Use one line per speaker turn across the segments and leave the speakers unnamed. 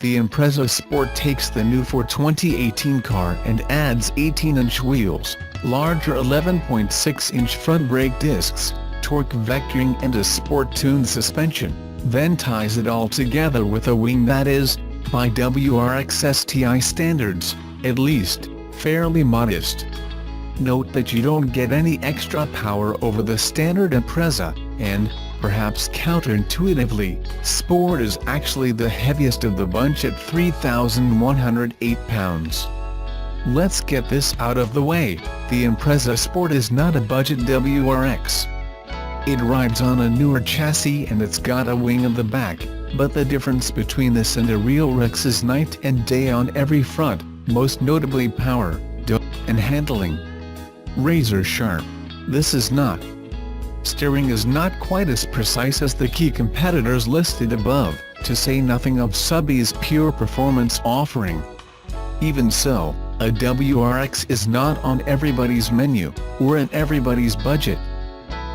The Impreza Sport takes the new for 2018 car and adds 18-inch wheels, larger 11.6-inch front brake discs, torque vectoring and a sport-tuned suspension, then ties it all together with a wing that is, by WRX STI standards, at least, fairly modest. Note that you don't get any extra power over the standard Impreza, and, perhaps counterintuitively, Sport is actually the heaviest of the bunch at 3,108 pounds. Let's get this out of the way, the Impreza Sport is not a budget WRX. It rides on a newer chassis and it's got a wing in the back, but the difference between this and a real Rex is night and day on every front, most notably power, and handling. Razor sharp. This is not. Steering is not quite as precise as the key competitors listed above, to say nothing of Subi's pure performance offering. Even so, a WRX is not on everybody's menu, or in everybody's budget.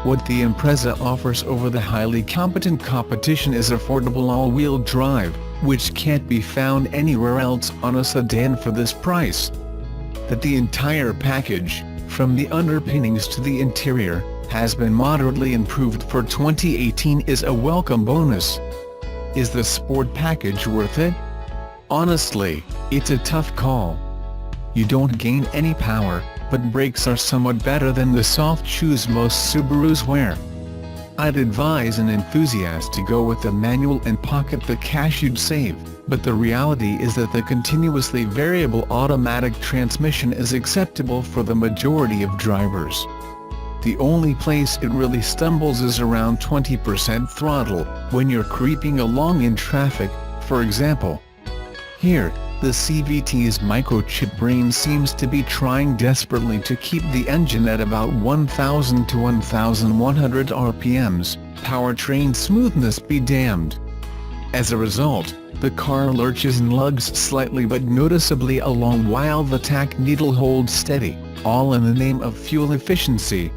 What the Impreza offers over the highly competent competition is affordable all-wheel drive, which can't be found anywhere else on a sedan for this price. That the entire package, from the underpinnings to the interior, has been moderately improved for 2018 is a welcome bonus. Is the Sport package worth it? Honestly, it's a tough call. You don't gain any power, but brakes are somewhat better than the soft shoes most Subarus wear. I'd advise an enthusiast to go with the manual and pocket the cash you'd save, but the reality is that the continuously variable automatic transmission is acceptable for the majority of drivers. The only place it really stumbles is around 20% throttle, when you're creeping along in traffic, for example. Here, the CVT's microchip brain seems to be trying desperately to keep the engine at about 1,000 to 1,100 RPMs, powertrain smoothness be damned. As a result, the car lurches and lugs slightly but noticeably along while the tach needle holds steady, all in the name of fuel efficiency.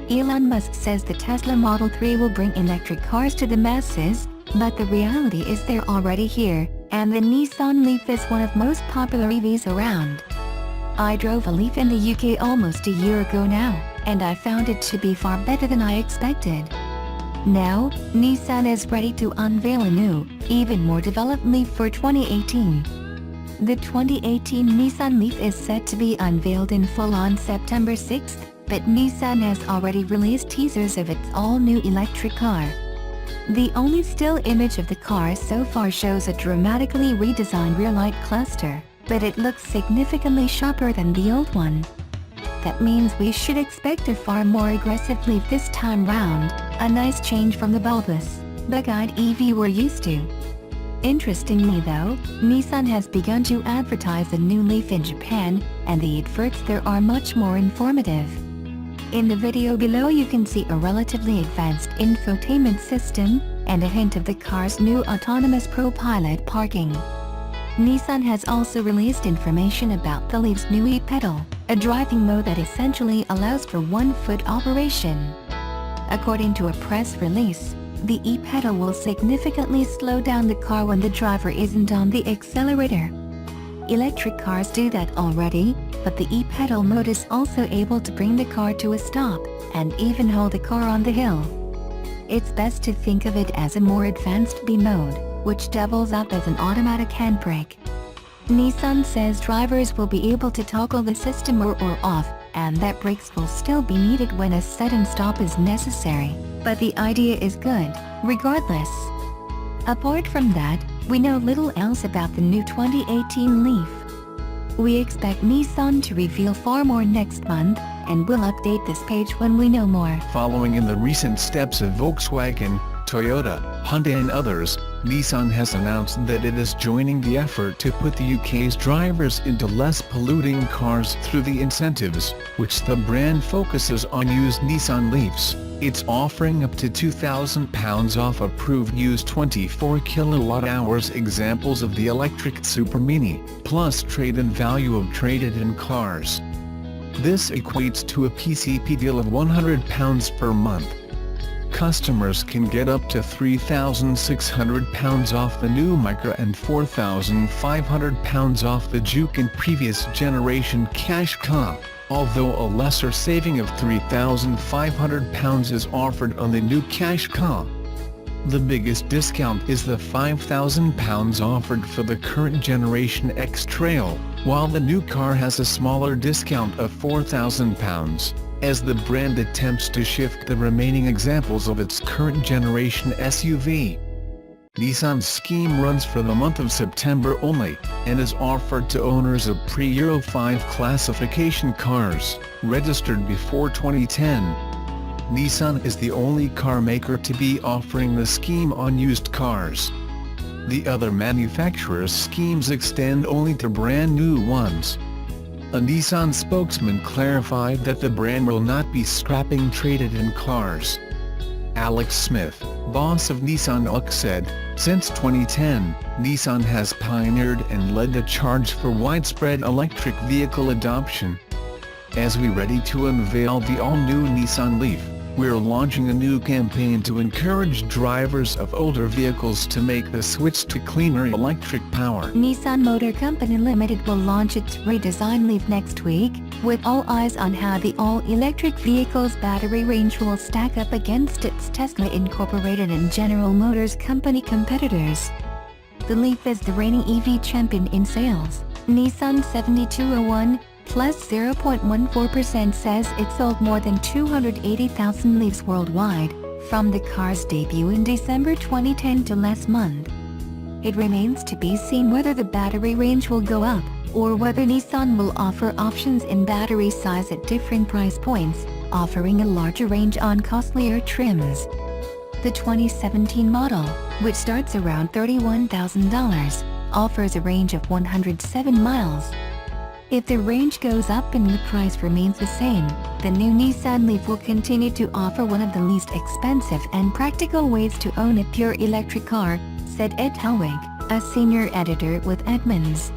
Elon Musk says the Tesla Model 3 will bring electric cars to the masses, but the reality is they're already here, and the Nissan Leaf is one of most popular EVs around. I drove a Leaf in the UK almost a year ago now, and I found it to be far better than I expected. Now, Nissan is ready to unveil a new, even more developed Leaf for 2018. The 2018 Nissan Leaf is set to be unveiled in full on September 6th, but Nissan has already released teasers of its all-new electric car. The only still image of the car so far shows a dramatically redesigned rear light cluster, but it looks significantly sharper than the old one. That means we should expect a far more aggressive Leaf this time round, a nice change from the bulbous, bug-eyed EV we're used to. Interestingly though, Nissan has begun to advertise the new Leaf in Japan, and the adverts there are much more informative. In the video below you can see a relatively advanced infotainment system, and a hint of the car's new autonomous ProPilot parking. Nissan has also released information about the Leaf's new e-pedal, a driving mode that essentially allows for one-foot operation. According to a press release, the e-pedal will significantly slow down the car when the driver isn't on the accelerator. Electric cars do that already, but the e-pedal mode is also able to bring the car to a stop, and even hold the car on the hill. It's best to think of it as a more advanced B mode, which doubles up as an automatic handbrake. Nissan says drivers will be able to toggle the system on or off, and that brakes will still be needed when a sudden stop is necessary, but the idea is good, regardless. Apart from that, we know little else about the new 2018 Leaf. We expect Nissan to reveal far more next month, and we'll update this page when we know more.
Following in the recent steps of Volkswagen, Toyota, Hyundai and others, Nissan has announced that it is joining the effort to put the UK's drivers into less polluting cars through the incentives, which the brand focuses on used Nissan Leafs. It's offering up to £2,000 off approved used 24 kWh examples of the electric Super Mini, plus trade-in value of traded-in cars. This equates to a PCP deal of £100 per month. Customers can get up to £3,600 off the new Micra and £4,500 off the Juke and previous generation Cash Car, although a lesser saving of £3,500 is offered on the new Cash Car. The biggest discount is the £5,000 offered for the current generation X-Trail, while the new car has a smaller discount of £4,000. As the brand attempts to shift the remaining examples of its current generation SUV. Nissan's scheme runs for the month of September only, and is offered to owners of pre-Euro 5 classification cars, registered before 2010. Nissan is the only car maker to be offering the scheme on used cars. The other manufacturers' schemes extend only to brand new ones. A Nissan spokesman clarified that the brand will not be scrapping traded-in cars. Alex Smith, boss of Nissan UK said, "Since 2010, Nissan has pioneered and led the charge for widespread electric vehicle adoption. As we ready to unveil the all-new Nissan Leaf, we're launching a new campaign to encourage drivers of older vehicles to make the switch to cleaner electric power."
Nissan Motor Company Limited will launch its redesigned Leaf next week, with all eyes on how the all-electric vehicle's battery range will stack up against its Tesla Incorporated and General Motors Company competitors. The Leaf is the reigning EV champion in sales. Nissan 7201 Plus 0.14% says it sold more than 280,000 Leafs worldwide, from the car's debut in December 2010 to last month. It remains to be seen whether the battery range will go up, or whether Nissan will offer options in battery size at different price points, offering a larger range on costlier trims. The 2017 model, which starts around $31,000, offers a range of 107 miles. If the range goes up and the price remains the same, the new Nissan Leaf will continue to offer one of the least expensive and practical ways to own a pure electric car, said Ed Helwig, a senior editor with Edmunds.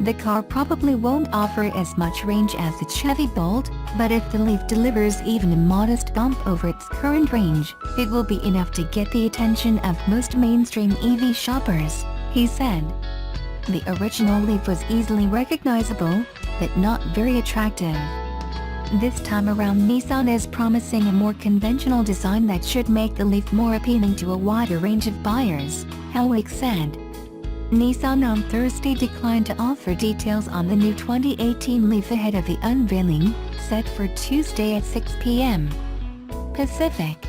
The car probably won't offer as much range as the Chevy Bolt, but if the Leaf delivers even a modest bump over its current range, it will be enough to get the attention of most mainstream EV shoppers, he said. The original Leaf was easily recognizable, but not very attractive. This time around Nissan is promising a more conventional design that should make the Leaf more appealing to a wider range of buyers, Helwig said. Nissan on Thursday declined to offer details on the new 2018 Leaf ahead of the unveiling, set for Tuesday at 6 p.m. Pacific.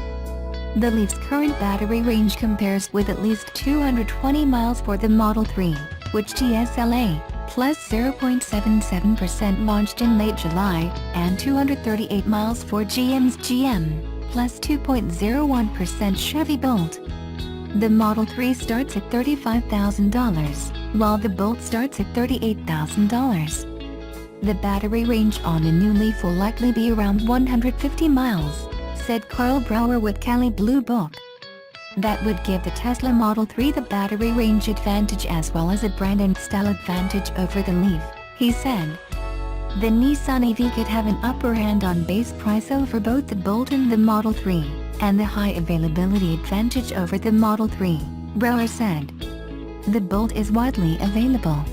The Leaf's current battery range compares with at least 220 miles for the Model 3, which TSLA, plus 0.77% launched in late July, and 238 miles for GM's GM, plus 2.01% Chevy Bolt. The Model 3 starts at $35,000, while the Bolt starts at $38,000. The battery range on the new Leaf will likely be around 150 miles, said Carl Brower with Cali Blue Book. That would give the Tesla Model 3 the battery range advantage as well as a brand and style advantage over the Leaf, he said. The Nissan EV could have an upper hand on base price over both the Bolt and the Model 3, and the high availability advantage over the Model 3, Brower said. The Bolt is widely available.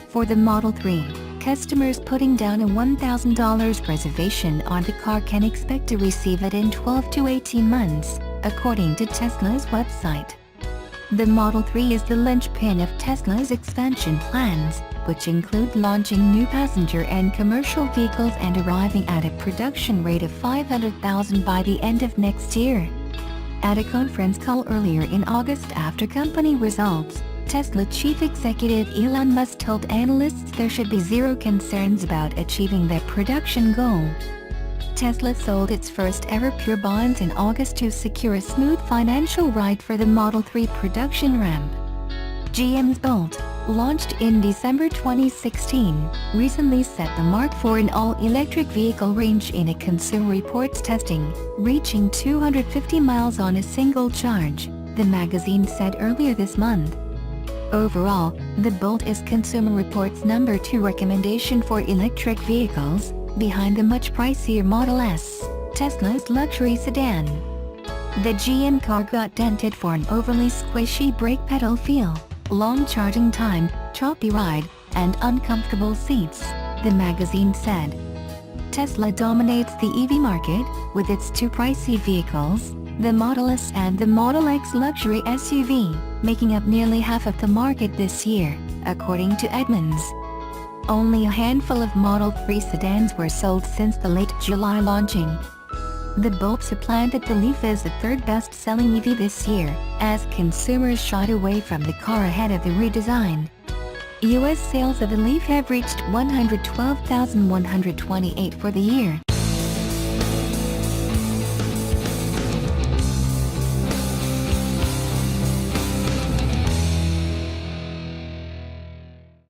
For the Model 3, customers putting down a $1,000 reservation on the car can expect to receive it in 12 to 18 months, according to Tesla's website. The Model 3 is the linchpin of Tesla's expansion plans, which include launching new passenger and commercial vehicles and arriving at a production rate of 500,000 by the end of next year. At a conference call earlier in August after company results, Tesla chief executive Elon Musk told analysts there should be zero concerns about achieving their production goal. Tesla sold its first ever pure bonds in August to secure a smooth financial ride for the Model 3 production ramp. GM's Bolt, launched in December 2016, recently set the mark for an all-electric vehicle range in a Consumer Reports testing, reaching 250 miles on a single charge, the magazine said earlier this month. Overall, the Bolt is Consumer Reports' number 2 recommendation for electric vehicles, behind the much pricier Model S, Tesla's luxury sedan. The GM car got dented for an overly squishy brake pedal feel, long charging time, choppy ride, and uncomfortable seats, the magazine said. Tesla dominates the EV market, with its 2 pricey vehicles, the Model S and the Model X luxury SUV, making up nearly half of the market this year, according to Edmunds. Only a handful of Model 3 sedans were sold since the late July launching. The Bolt supplanted the Leaf as the 3rd best-selling EV this year, as consumers shied away from the car ahead of the redesign. U.S. sales of the Leaf have reached 112,128 for the year.